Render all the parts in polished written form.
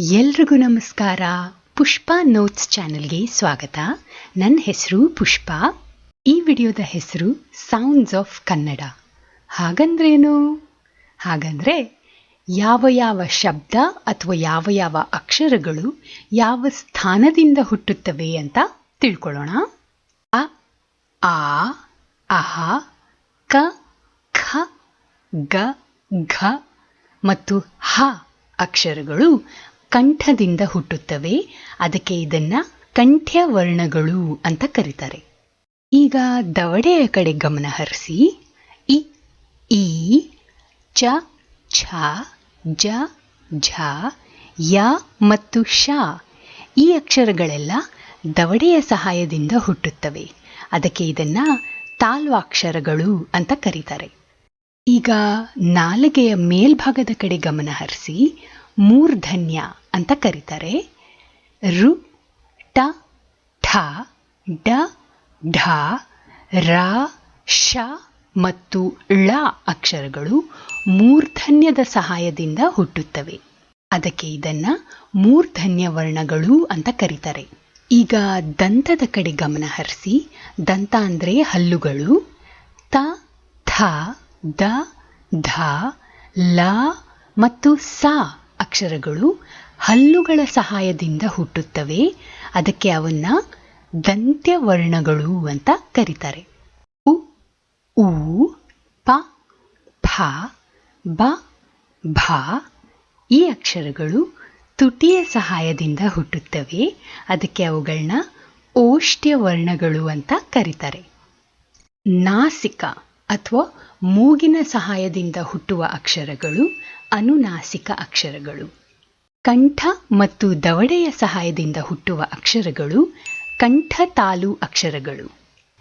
ಎಲ್ರಿಗೂ ನಮಸ್ಕಾರ. ಪುಷ್ಪ ನೋಟ್ಸ್ ಚಾನೆಲ್ಗೆ ಸ್ವಾಗತ. ನನ್ನ ಹೆಸರು ಪುಷ್ಪ. ಈ ವಿಡಿಯೋದ ಹೆಸರು ಸೌಂಡ್ಸ್ ಆಫ್ ಕನ್ನಡ. ಹಾಗಂದ್ರೇನು? ಹಾಗಂದ್ರೆ ಯಾವ ಯಾವ ಶಬ್ದ ಅಥವಾ ಯಾವ ಅಕ್ಷರಗಳು ಯಾವ ಸ್ಥಾನದಿಂದ ಹುಟ್ಟುತ್ತವೆ ಅಂತ ತಿಳ್ಕೊಳ್ಳೋಣ. ಅ, ಆ, ಅಹ, ಕ, ಖ, ಗ, ಘ ಮತ್ತು ಹ ಅಕ್ಷರಗಳು ಕಂಠದಿಂದ ಹುಟ್ಟುತ್ತವೆ. ಅದಕ್ಕೆ ಇದನ್ನ ಕಂಠ್ಯ ವರ್ಣಗಳು ಅಂತ ಕರೀತಾರೆ. ಈಗ ದವಡೆಯ ಕಡೆ ಗಮನ ಹರಿಸಿ. ಇ, ಈ, ಚ, ಛ, ಜ, ಝ, ಯ ಮತ್ತು ಶ ಈ ಅಕ್ಷರಗಳೆಲ್ಲ ದವಡೆಯ ಸಹಾಯದಿಂದ ಹುಟ್ಟುತ್ತವೆ. ಅದಕ್ಕೆ ಇದನ್ನ ತಾಲ್ವಾಕ್ಷರಗಳು ಅಂತ ಕರೀತಾರೆ. ಈಗ ನಾಲಿಗೆಯ ಮೇಲ್ಭಾಗದ ಕಡೆ ಗಮನ ಹರಿಸಿ. ಮೂರ್ಧನ್ಯ ಅಂತ ಕರೀತಾರೆ. ರು, ಟ, ಠ, ಡ, ಢ, ರ, ಶ ಮತ್ತು ಳ ಅಕ್ಷರಗಳು ಮೂರ್ಧನ್ಯದ ಸಹಾಯದಿಂದ ಹುಟ್ಟುತ್ತವೆ. ಅದಕ್ಕೆ ಇದನ್ನ ಮೂರ್ಧನ್ಯ ವರ್ಣಗಳು ಅಂತ ಕರೀತಾರೆ. ಈಗ ದಂತದ ಕಡೆ ಗಮನ ಹರಿಸಿ. ದಂತ ಅಂದರೆ ಹಲ್ಲುಗಳು. ತ, ಥ, ದ, ಧ, ಲ ಮತ್ತು ಸ ಅಕ್ಷರಗಳು ಹಲ್ಲುಗಳ ಸಹಾಯದಿಂದ ಹುಟ್ಟುತ್ತವೆ. ಅದಕ್ಕೆ ಅವನ್ನ ದಂತ್ಯ ವರ್ಣಗಳು ಅಂತ ಕರೀತಾರೆ. ಉ, ಊ, ಪ, ಫ, ಬ, ಭ ಈ ಅಕ್ಷರಗಳು ತುಟಿಯ ಸಹಾಯದಿಂದ ಹುಟ್ಟುತ್ತವೆ. ಅದಕ್ಕೆ ಅವುಗಳನ್ನ ಓಷ್ಟ್ಯ ವರ್ಣಗಳು ಅಂತ ಕರೀತಾರೆ. ನಾಸಿಕ ಅಥವಾ ಮೂಗಿನ ಸಹಾಯದಿಂದ ಹುಟ್ಟುವ ಅಕ್ಷರಗಳು ಅನುನಾಸಿಕ ಅಕ್ಷರಗಳು. ಕಂಠ ಮತ್ತು ದವಡೆಯ ಸಹಾಯದಿಂದ ಹುಟ್ಟುವ ಅಕ್ಷರಗಳು ಕಂಠತಾಲು ಅಕ್ಷರಗಳು.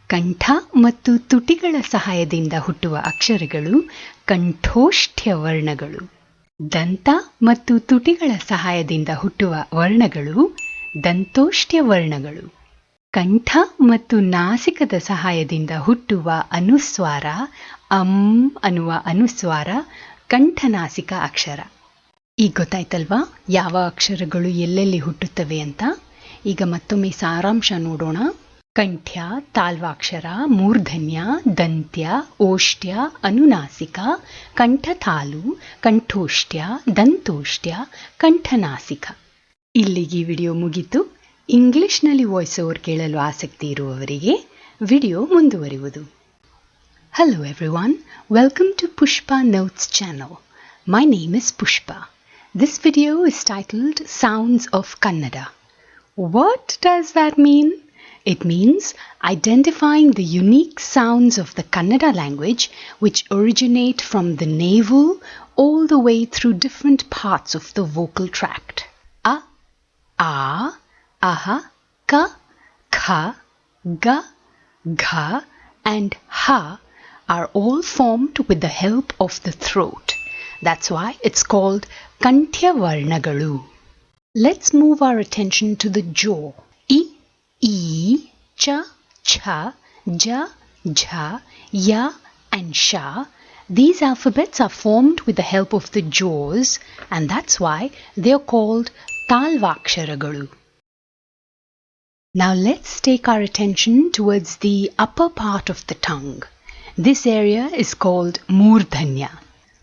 ಕಂಠ ಮತ್ತು ತುಟಿಗಳ ಸಹಾಯದಿಂದ ಹುಟ್ಟುವ ಅಕ್ಷರಗಳು ಕಂಠೋಷ್ಠ್ಯ ವರ್ಣಗಳು. ದಂತ ಮತ್ತು ತುಟಿಗಳ ಸಹಾಯದಿಂದ ಹುಟ್ಟುವ ವರ್ಣಗಳು ದಂತೋಷ್ಠ್ಯ ವರ್ಣಗಳು. ಕಂಠ ಮತ್ತು ನಾಸಿಕದ ಸಹಾಯದಿಂದ ಹುಟ್ಟುವ ಅನುಸ್ವಾರ ಅಂ ಅನ್ನುವ ಅನುಸ್ವಾರ ಕಂಠನಾಸಿಕ ಅಕ್ಷರ. ಈಗ ಗೊತ್ತಾಯ್ತಲ್ವಾ ಯಾವ ಅಕ್ಷರಗಳು ಎಲ್ಲೆಲ್ಲಿ ಹುಟ್ಟುತ್ತವೆ ಅಂತ. ಈಗ ಮತ್ತೊಮ್ಮೆ ಸಾರಾಂಶ ನೋಡೋಣ. ಕಂಠ್ಯ, ತಾಲ್ವಾಕ್ಷರ, ಮೂರ್ಧನ್ಯ, ದಂತ್ಯ, ಓಷ್ಟ್ಯ, ಅನುನಾಸಿಕ, ಕಂಠತಾಲು, ಕಂಠೋಷ್ಟ್ಯ, ದಂತೋಷ್ಟ್ಯ, ಕಂಠನಾಸಿಕ. ಇಲ್ಲಿಗೆ ವಿಡಿಯೋ ಮುಗಿತು. ಇಂಗ್ಲಿಷ್ನಲ್ಲಿ ವಾಯ್ಸ್ ಓವರ್ ಕೇಳಲು ಆಸಕ್ತಿ ಇರುವವರಿಗೆ ವಿಡಿಯೋ ಮುಂದುವರಿಯುವುದು. Hello everyone, welcome to Pushpa Notes channel. My name is Pushpa. This video is titled Sounds of Kannada. What does that mean? It means identifying the unique sounds of the Kannada language which originate from the navel all the way through different parts of the vocal tract. A, a, aha, ka, kha, ga, gha and ha are all formed with the help of the throat. That's why it's called Kantya varnagalu. Let's move our attention to the jaw. I, ee, cha, cha, ja, jha, ya and sha. These alphabets are formed with the help of the jaws and that's why they are called Thaalvaaksharagalu. Now let's take our attention towards the upper part of the tongue. This area is called Moordhanya.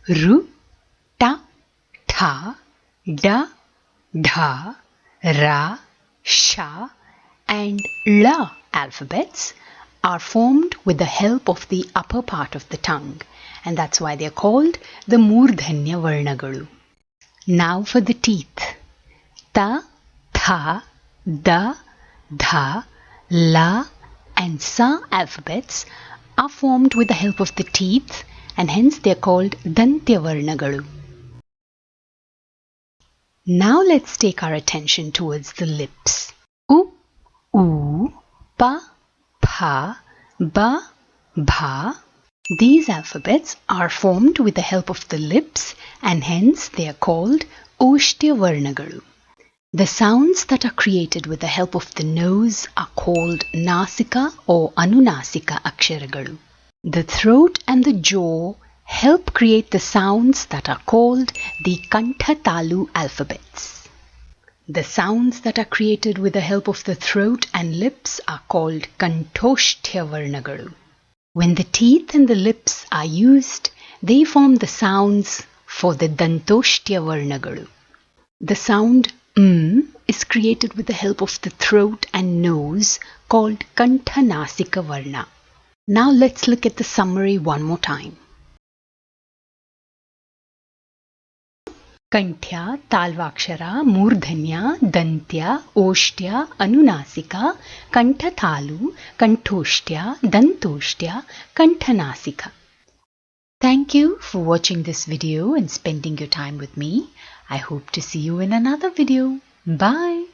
Ru, ta, tha, da, dha, ra, sha and la alphabets are formed with the help of the upper part of the tongue and that's why they are called the Moordhanya varnagalu. Now for the teeth. Ta, tha, da, dha, la and sa alphabets are formed with the help of the teeth and hence they are called Dantya varnagalu. Now let's take our attention towards the lips. U, oo, pa, pha, ba, bha. These alphabets are formed with the help of the lips and hence they are called Oshtya varnagalu. The sounds that are created with the help of the nose are called Nasika or Anunaasika aksharagalu. The throat and the jaw help create the sounds that are called the Kanthatalu alphabets. The sounds that are created with the help of the throat and lips are called Oshtya varnagalu. When the teeth and the lips are used, they form the sounds for the Oshtya varnagalu. The sound is created with the help of the throat and nose called Anunaasika varna. Now let's look at the summary one more time. Kantya, Thaalvakshara, Moordhanya, Dantya, Oshtya, Anunaasika, Thaalu, Oshtya, Dantoshtya, Anunaasika. Thank you for watching this video and spending your time with me. I hope to see you in another video. Bye.